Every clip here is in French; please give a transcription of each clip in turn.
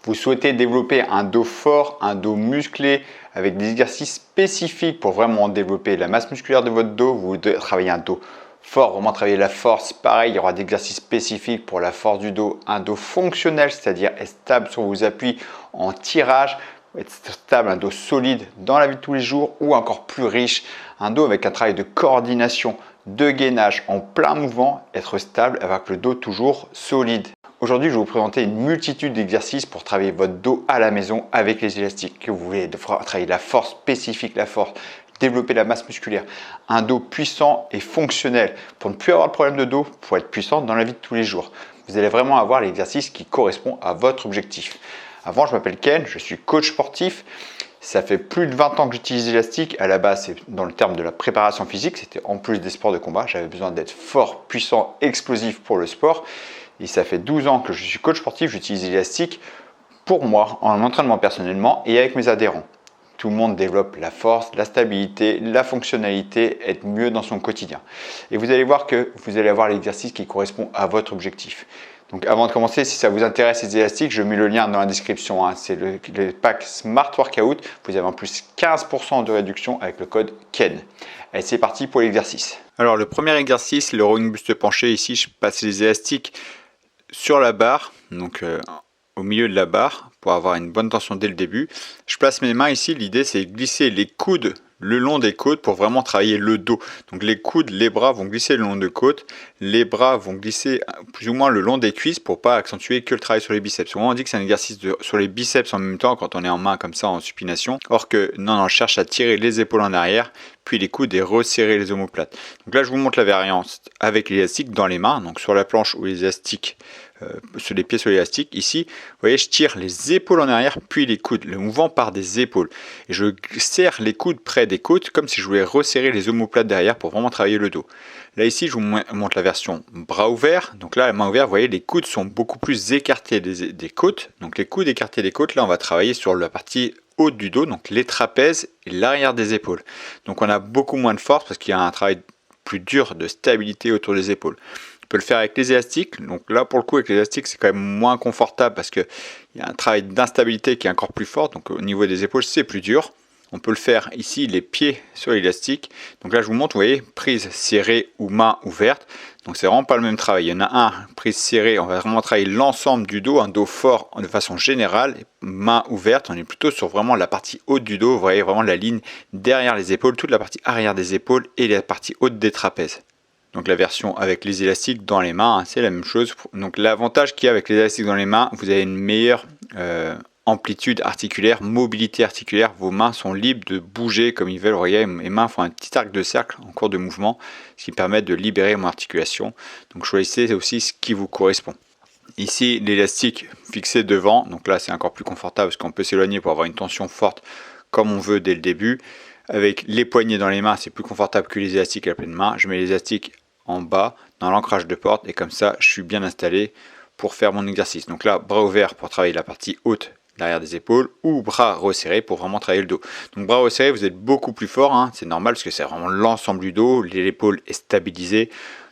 Vous souhaitez développer un dos fort, un dos musclé, avec des exercices spécifiques pour vraiment développer la masse musculaire de votre dos. Vous devez travailler un dos fort, vraiment travailler la force. Pareil, il y aura des exercices spécifiques pour la force du dos. Un dos fonctionnel, c'est-à-dire être stable sur vos appuis en tirage, être stable, un dos solide dans la vie de tous les jours, ou encore plus riche, un dos avec un travail de coordination, de gainage en plein mouvement, être stable avec le dos toujours solide. Aujourd'hui, je vais vous présenter une multitude d'exercices pour travailler votre dos à la maison avec les élastiques. Que vous voulez travailler la force spécifique, la force, développer la masse musculaire, un dos puissant et fonctionnel pour ne plus avoir de problème de dos, pour être puissant dans la vie de tous les jours. Vous allez vraiment avoir l'exercice qui correspond à votre objectif. Avant, je m'appelle Ken, je suis coach sportif. Ça fait plus de 20 ans que j'utilise l'élastique. À la base, c'est dans le terme de la préparation physique. C'était en plus des sports de combat. J'avais besoin d'être fort, puissant, explosif pour le sport. Et ça fait 12 ans que je suis coach sportif. J'utilise l'élastique pour moi, en entraînement personnellement et avec mes adhérents. Tout le monde développe la force, la stabilité, la fonctionnalité, être mieux dans son quotidien. Et vous allez voir que vous allez avoir l'exercice qui correspond à votre objectif. Donc avant de commencer, si ça vous intéresse les élastiques, je mets le lien dans la description. C'est le pack Smart Workout. Vous avez en plus 15% de réduction avec le code KEN. Allez, c'est parti pour l'exercice. Alors le premier exercice, le rowing buste penché. Ici, je passe les élastiques sur la barre, donc au milieu de la barre pour avoir une bonne tension dès le début. Je place mes mains ici. L'idée, c'est de glisser les coudes le long des côtes pour vraiment travailler le dos. Donc les coudes, les bras vont glisser le long des côtes, les bras vont glisser plus ou moins le long des cuisses pour pas accentuer que le travail sur les biceps. Souvent on dit que c'est un exercice sur les biceps en même temps quand on est en main comme ça en supination. Or que non, on cherche à tirer les épaules en arrière, puis les coudes et resserrer les omoplates. Donc là je vous montre la variante avec l'élastique dans les mains, donc sur la planche ou les élastiques. Sur les pieds sur l'élastique, ici, vous voyez, je tire les épaules en arrière, puis les coudes. Le mouvement part des épaules. Et je serre les coudes près des côtes, comme si je voulais resserrer les omoplates derrière pour vraiment travailler le dos. Là, ici, je vous montre la version bras ouverts. Donc là, la main ouverte, vous voyez, les coudes sont beaucoup plus écartés des côtes. Donc les coudes écartés des côtes, là, on va travailler sur la partie haute du dos, donc les trapèzes et l'arrière des épaules. Donc on a beaucoup moins de force parce qu'il y a un travail plus dur de stabilité autour des épaules. On peut le faire avec les élastiques. Donc là, pour le coup, avec les élastiques, c'est quand même moins confortable parce qu'il y a un travail d'instabilité qui est encore plus fort. Donc au niveau des épaules, c'est plus dur. On peut le faire ici, les pieds sur l'élastique. Donc là, je vous montre, vous voyez, prise serrée ou main ouverte. Donc c'est vraiment pas le même travail. Il y en a un, prise serrée, on va vraiment travailler l'ensemble du dos, un dos fort de façon générale. Main ouverte, on est plutôt sur vraiment la partie haute du dos. Vous voyez vraiment la ligne derrière les épaules, toute la partie arrière des épaules et la partie haute des trapèzes. Donc la version avec les élastiques dans les mains, c'est la même chose. Donc l'avantage qu'il y a avec les élastiques dans les mains, vous avez une meilleure amplitude articulaire, mobilité articulaire. Vos mains sont libres de bouger comme ils veulent. Vous voyez, mes mains font un petit arc de cercle en cours de mouvement, ce qui permet de libérer mon articulation. Donc choisissez aussi ce qui vous correspond. Ici, l'élastique fixé devant. Donc là, c'est encore plus confortable parce qu'on peut s'éloigner pour avoir une tension forte comme on veut dès le début. Avec les poignets dans les mains, c'est plus confortable que les élastiques à la pleine main. Je mets les élastiques en bas, dans l'ancrage de porte, et comme ça, je suis bien installé pour faire mon exercice. Donc là, bras ouverts pour travailler la partie haute, l'arrière des épaules, ou bras resserrés pour vraiment travailler le dos. Donc bras resserrés, vous êtes beaucoup plus fort, c'est normal parce que c'est vraiment l'ensemble du dos, l'épaule est stabilisée.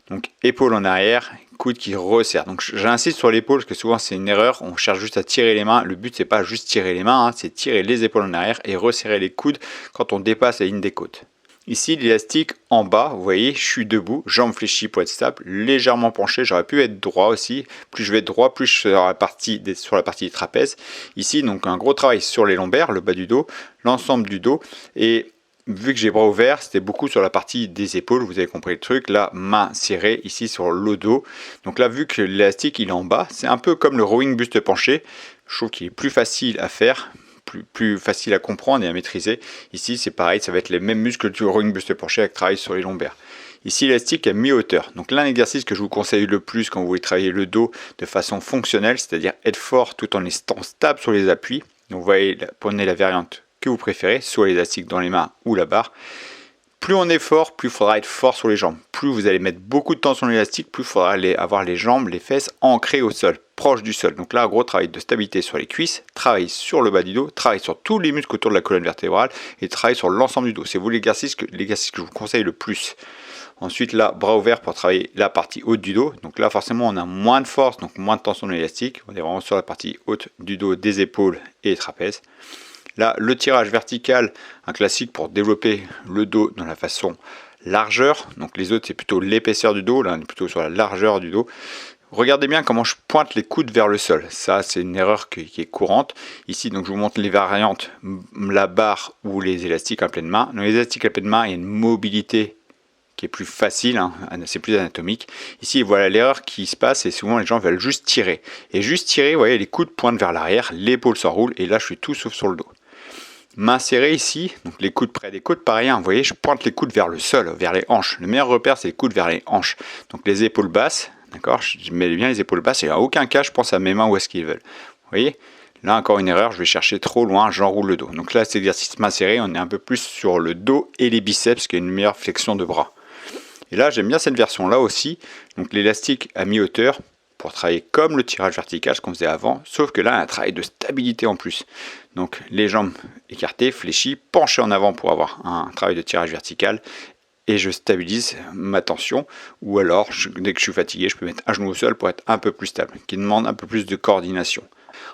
Donc épaule en arrière, coude qui resserre. Donc j'insiste sur l'épaule parce que souvent c'est une erreur. On cherche juste à tirer les mains. Le but c'est pas juste tirer les mains, c'est tirer les épaules en arrière et resserrer les coudes quand on dépasse la ligne des côtes. Ici l'élastique en bas, vous voyez, je suis debout, jambes fléchies pour être stable, légèrement penché. J'aurais pu être droit aussi. Plus je vais être droit, plus je suis sur la partie des trapèzes. Ici donc un gros travail sur les lombaires, le bas du dos, l'ensemble du dos et vu que j'ai bras ouverts, c'était beaucoup sur la partie des épaules, vous avez compris le truc. Là, main serrée ici sur le dos. Donc là, vu que l'élastique il est en bas, c'est un peu comme le rowing buste penché. Je trouve qu'il est plus facile à faire, plus facile à comprendre et à maîtriser. Ici, c'est pareil, ça va être les mêmes muscles du rowing buste penché avec travail sur les lombaires. Ici, l'élastique est mi-hauteur. Donc là, l'exercice que je vous conseille le plus quand vous voulez travailler le dos de façon fonctionnelle, c'est-à-dire être fort tout en étant stable sur les appuis. Donc vous voyez, prenez la variante que vous préférez, soit l'élastique dans les mains ou la barre. Plus on est fort, plus il faudra être fort sur les jambes. Plus vous allez mettre beaucoup de temps sur l'élastique, plus il faudra avoir les jambes, les fesses ancrées au sol, proches du sol. Donc là, un gros travail de stabilité sur les cuisses, travail sur le bas du dos, travail sur tous les muscles autour de la colonne vertébrale et travail sur l'ensemble du dos. C'est vous l'exercice que je vous conseille le plus. Ensuite là, bras ouverts pour travailler la partie haute du dos. Donc là forcément on a moins de force, donc moins de tension de l'élastique. On est vraiment sur la partie haute du dos, des épaules et des trapèzes. Là, le tirage vertical, un classique pour développer le dos dans la façon largeur. Donc les autres c'est plutôt l'épaisseur du dos, là on est plutôt sur la largeur du dos. Regardez bien comment je pointe les coudes vers le sol. Ça, c'est une erreur qui est courante. Ici, donc, je vous montre les variantes, la barre ou les élastiques à pleine main. Dans les élastiques à pleine main, il y a une mobilité qui est plus facile, hein, c'est plus anatomique. Ici, voilà l'erreur qui se passe et souvent les gens veulent juste tirer. Et juste tirer, vous voyez, les coudes pointent vers l'arrière, l'épaule s'enroule et là, je suis tout sauf sur le dos. Main serrée ici, donc les coudes près des côtes, pareil, hein, vous voyez, je pointe les coudes vers le sol, vers les hanches. Le meilleur repère, c'est les coudes vers les hanches. Donc les épaules basses. D'accord, je mets bien les épaules basses et à aucun cas je pense à mes mains où est-ce qu'ils veulent. Vous voyez, là encore une erreur, je vais chercher trop loin, j'enroule le dos. Donc là, cet exercice main serrée, on est un peu plus sur le dos et les biceps, qui est une meilleure flexion de bras. Et là, j'aime bien cette version-là aussi. Donc l'élastique à mi-hauteur pour travailler comme le tirage vertical, ce qu'on faisait avant, sauf que là, un travail de stabilité en plus. Donc les jambes écartées, fléchies, penchées en avant pour avoir un travail de tirage vertical. Et je stabilise ma tension, ou alors dès que je suis fatigué, je peux mettre un genou au sol pour être un peu plus stable, qui demande un peu plus de coordination.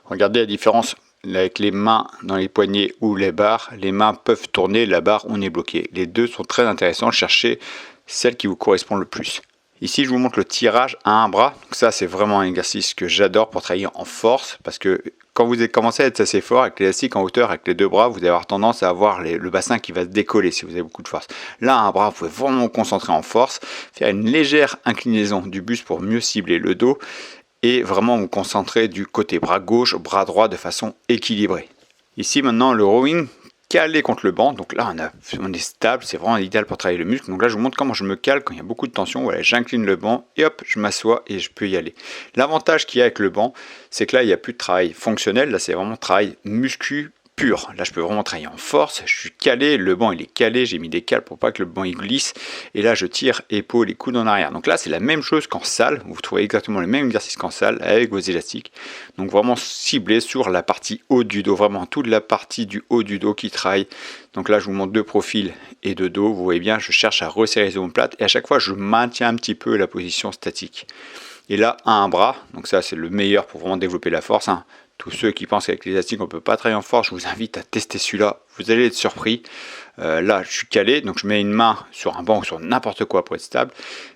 Regardez la différence avec les mains dans les poignets ou les barres. Les mains peuvent tourner, la barre on est bloqué. Les deux sont très intéressants, cherchez celle qui vous correspond le plus. Ici je vous montre le tirage à un bras, donc ça c'est vraiment un exercice que j'adore pour travailler en force, parce que quand vous commencez à être assez fort avec l'élastique en hauteur, avec les deux bras, vous allez avoir tendance à avoir le bassin qui va se décoller si vous avez beaucoup de force. Là, un bras, vous pouvez vraiment vous concentrer en force, faire une légère inclinaison du buste pour mieux cibler le dos et vraiment vous concentrer du côté bras gauche, bras droit de façon équilibrée. Ici maintenant le rowing calé contre le banc, donc là on est stable, c'est vraiment idéal pour travailler le muscle. Donc là je vous montre comment je me cale quand il y a beaucoup de tension. Voilà, j'incline le banc et hop, je m'assois et je peux y aller. L'avantage qu'il y a avec le banc, c'est que là il n'y a plus de travail fonctionnel, là c'est vraiment travail muscu pur. Là je peux vraiment travailler en force, je suis calé, le banc il est calé, j'ai mis des cales pour pas que le banc il glisse, et là je tire épaules et coudes en arrière. Donc là c'est la même chose qu'en salle, vous trouvez exactement le même exercice qu'en salle avec vos élastiques. Donc vraiment ciblé sur la partie haute du dos, vraiment toute la partie du haut du dos qui travaille. Donc là je vous montre deux profils et deux dos, vous voyez bien je cherche à resserrer les omoplates et à chaque fois je maintiens un petit peu la position statique. Et là à un bras, donc ça c'est le meilleur pour vraiment développer la force, hein. Tous ceux qui pensent qu'avec l'élastique on ne peut pas travailler en force, je vous invite à tester celui-là, vous allez être surpris. Là je suis calé, donc je mets une main sur un banc ou sur n'importe quoi pour être stable.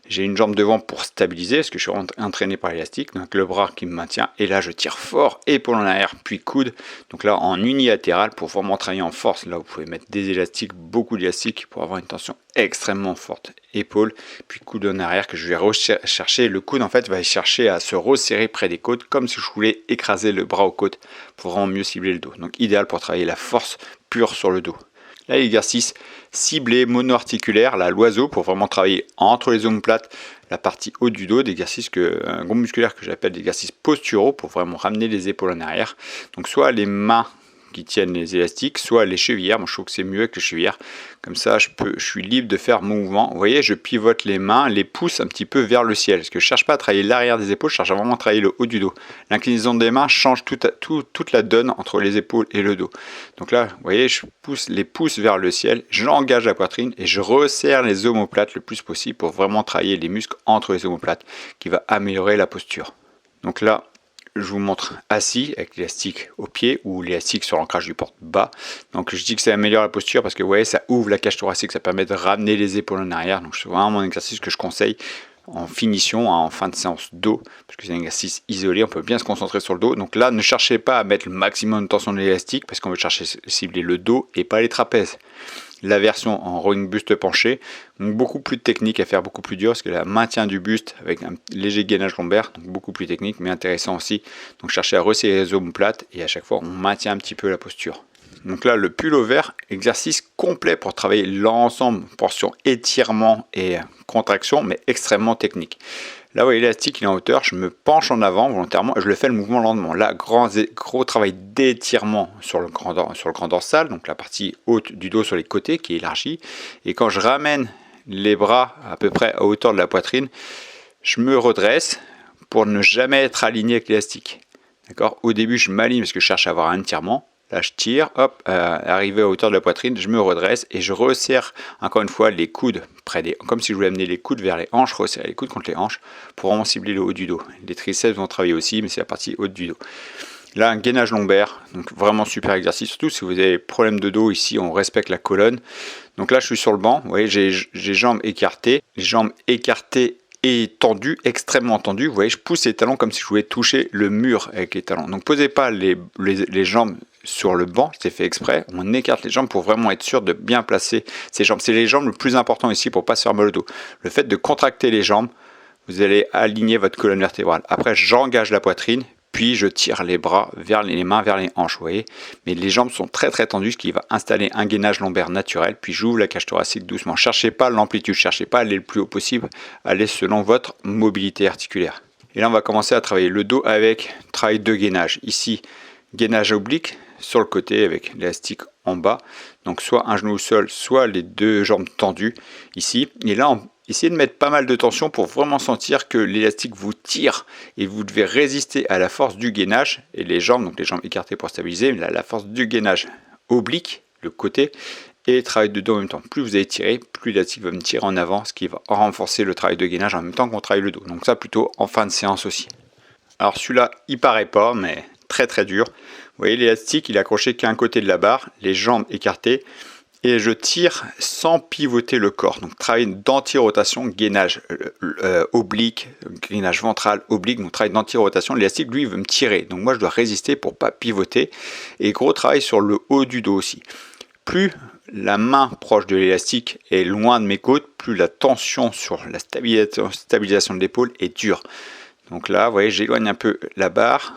J'ai une jambe devant pour stabiliser, parce que je suis entraîné par l'élastique, donc le bras qui me maintient. Et là je tire fort, épaule en arrière, puis coude. Donc là en unilatéral pour vraiment travailler en force. Là vous pouvez mettre des élastiques, beaucoup d'élastiques pour avoir une tension extrêmement forte. Épaule, puis coude en arrière que je vais rechercher. Le coude en fait va chercher à se resserrer près des côtes, comme si je voulais écraser le bras aux côtes pour vraiment mieux cibler le dos. Donc idéal pour travailler la force pure sur le dos. Là, l'exercice ciblé mono-articulaire, là, l'oiseau, pour vraiment travailler entre les omoplates, la partie haute du dos, un groupe musculaire que j'appelle l'exercice posturaux, pour vraiment ramener les épaules en arrière. Donc soit les mains qui tiennent les élastiques, soit les chevillières. Moi je trouve que c'est mieux avec les chevillières, comme ça je suis libre de faire mon mouvement. Vous voyez, je pivote les mains, les pouces un petit peu vers le ciel, parce que je cherche pas à travailler l'arrière des épaules, je cherche à vraiment travailler le haut du dos. L'inclinaison des mains change toute la donne entre les épaules et le dos. Donc là vous voyez, je pousse les pouces vers le ciel, j'engage la poitrine et je resserre les omoplates le plus possible pour vraiment travailler les muscles entre les omoplates, qui va améliorer la posture. Donc là je vous montre assis avec l'élastique au pied ou l'élastique sur l'ancrage du porte-bas. Donc je dis que ça améliore la posture parce que vous voyez, ça ouvre la cage thoracique, ça permet de ramener les épaules en arrière. Donc c'est vraiment un exercice que je conseille en finition, en fin de séance dos, parce que c'est un exercice isolé, on peut bien se concentrer sur le dos. Donc là, ne cherchez pas à mettre le maximum de tension de l'élastique parce qu'on veut chercher à cibler le dos et pas les trapèzes. La version en rowing buste penché, donc beaucoup plus de technique à faire, beaucoup plus dur, parce que le maintien du buste avec un léger gainage lombaire, donc beaucoup plus technique, mais intéressant aussi. Donc cherchez à resserrer les omoplates et à chaque fois on maintient un petit peu la posture. Donc là le pull over, exercice complet pour travailler l'ensemble, portion étirement et contraction, mais extrêmement technique. Là, vous voyez, l'élastique il est en hauteur, je me penche en avant volontairement et je le fais le mouvement lentement. Là, gros travail d'étirement sur le grand dorsal, donc la partie haute du dos sur les côtés qui est élargie. Et quand je ramène les bras à peu près à hauteur de la poitrine, je me redresse pour ne jamais être aligné avec l'élastique. D'accord ? Au début, je m'aligne parce que je cherche à avoir un étirement. Là, je tire, hop, arrivé à hauteur de la poitrine, je me redresse et je resserre encore une fois les coudes comme si je voulais amener les coudes vers les hanches, resserrer les coudes contre les hanches pour vraiment cibler le haut du dos. Les triceps vont travailler aussi, mais c'est la partie haute du dos. Là, un gainage lombaire, donc vraiment super exercice, surtout si vous avez des problèmes de dos ici, on respecte la colonne. Donc là, je suis sur le banc, vous voyez, j'ai jambes écartées, les jambes écartées et tendues, extrêmement tendues. Vous voyez, je pousse les talons comme si je voulais toucher le mur avec les talons. Donc, posez pas les jambes sur le banc, c'est fait exprès. On écarte les jambes pour vraiment être sûr de bien placer ces jambes. C'est les jambes le plus important ici pour pas se faire mal au dos. Le fait de contracter les jambes, vous allez aligner votre colonne vertébrale. Après, j'engage la poitrine. Puis je tire les bras vers les mains vers les hanches, vous voyez. Mais les jambes sont très tendues, ce qui va installer un gainage lombaire naturel. Puis j'ouvre la cage thoracique doucement. Cherchez pas l'amplitude, cherchez pas à aller le plus haut possible. Allez selon votre mobilité articulaire. Et là, on va commencer à travailler le dos avec travail de gainage. Ici, gainage oblique sur le côté avec l'élastique en bas. Donc soit un genou au sol, soit les deux jambes tendues ici. Et là, essayez de mettre pas mal de tension pour vraiment sentir que l'élastique vous tire et vous devez résister à la force du gainage et les jambes, donc les jambes écartées pour stabiliser, mais là, la force du gainage oblique, le côté, et travail de dos en même temps. Plus vous allez tirer, plus l'élastique va me tirer en avant, ce qui va renforcer le travail de gainage en même temps qu'on travaille le dos. Donc ça plutôt en fin de séance aussi. Alors celui-là, il paraît pas, mais très dur. Vous voyez, l'élastique, il est accroché qu'à un côté de la barre, les jambes écartées. Et je tire sans pivoter le corps. Donc travail d'anti-rotation, gainage oblique, gainage ventral, oblique, donc travail d'anti-rotation. L'élastique, lui, il veut me tirer. Donc moi, je dois résister pour pas pivoter. Et gros travail sur le haut du dos aussi. Plus la main proche de l'élastique est loin de mes côtes, plus la tension sur la stabilisation de l'épaule est dure. Donc là, vous voyez, j'éloigne un peu la barre.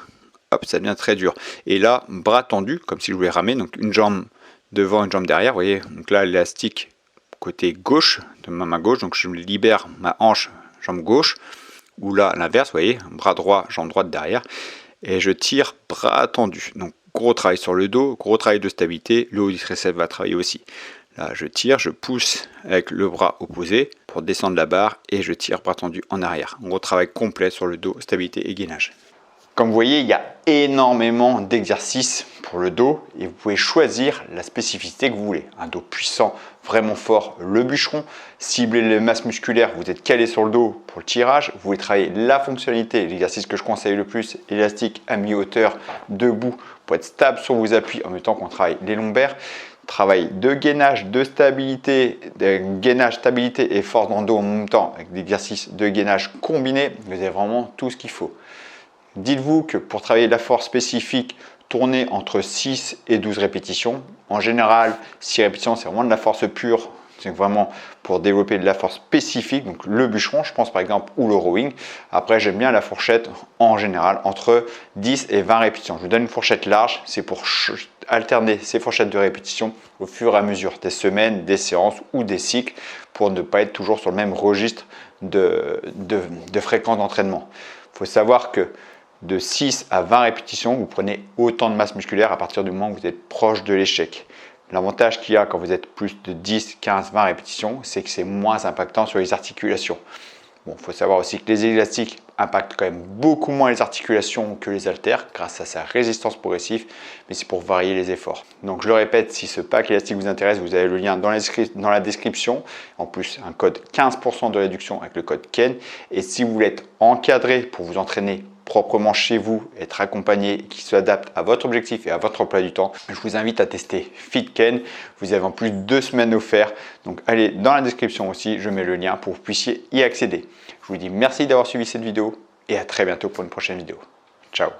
Hop, ça devient très dur. Et là, bras tendu, comme si je voulais ramer. Donc une jambe devant, une jambe derrière, vous voyez, donc là l'élastique côté gauche de ma main gauche, donc je libère ma hanche, jambe gauche, ou là à l'inverse, vous voyez, bras droit, jambe droite derrière, et je tire bras tendu. Donc gros travail sur le dos, gros travail de stabilité, le haut du triceps va travailler aussi. Là je tire, je pousse avec le bras opposé pour descendre la barre, et je tire bras tendu en arrière. Un gros travail complet sur le dos, stabilité et gainage. Comme vous voyez, il y a énormément d'exercices pour le dos et vous pouvez choisir la spécificité que vous voulez. Un dos puissant, vraiment fort, le bûcheron. Cibler les masses musculaires, vous êtes calé sur le dos pour le tirage. Vous voulez travailler la fonctionnalité. L'exercice que je conseille le plus, élastique à mi-hauteur, debout, pour être stable sur vos appuis en même temps qu'on travaille les lombaires. Travail de gainage, de stabilité, stabilité et force dans le dos en même temps avec des exercices de gainage combinés. Vous avez vraiment tout ce qu'il faut. Dites-vous que pour travailler la force spécifique, tournez entre 6 et 12 répétitions. En général, 6 répétitions, c'est vraiment de la force pure. C'est vraiment pour développer de la force spécifique. Donc le bûcheron, je pense par exemple, ou le rowing. Après, j'aime bien la fourchette en général entre 10 et 20 répétitions. Je vous donne une fourchette large. C'est pour alterner ces fourchettes de répétitions au fur et à mesure des semaines, des séances ou des cycles pour ne pas être toujours sur le même registre de fréquence d'entraînement. Il faut savoir que de 6 à 20 répétitions, vous prenez autant de masse musculaire à partir du moment où vous êtes proche de l'échec. L'avantage qu'il y a quand vous êtes plus de 10, 15, 20 répétitions, c'est que c'est moins impactant sur les articulations. Bon, il faut savoir aussi que les élastiques impactent quand même beaucoup moins les articulations que les haltères grâce à sa résistance progressive, mais c'est pour varier les efforts. Donc je le répète, si ce pack élastique vous intéresse, vous avez le lien dans la description. En plus, un code 15% de réduction avec le code KEN. Et si vous voulez être encadré pour vous entraîner proprement chez vous, être accompagné et qui s'adapte à votre objectif et à votre emploi du temps, je vous invite à tester FitKen. Vous avez en plus 2 semaines offertes. Donc allez dans la description aussi, je mets le lien pour que vous puissiez y accéder. Je vous dis merci d'avoir suivi cette vidéo et à très bientôt pour une prochaine vidéo. Ciao.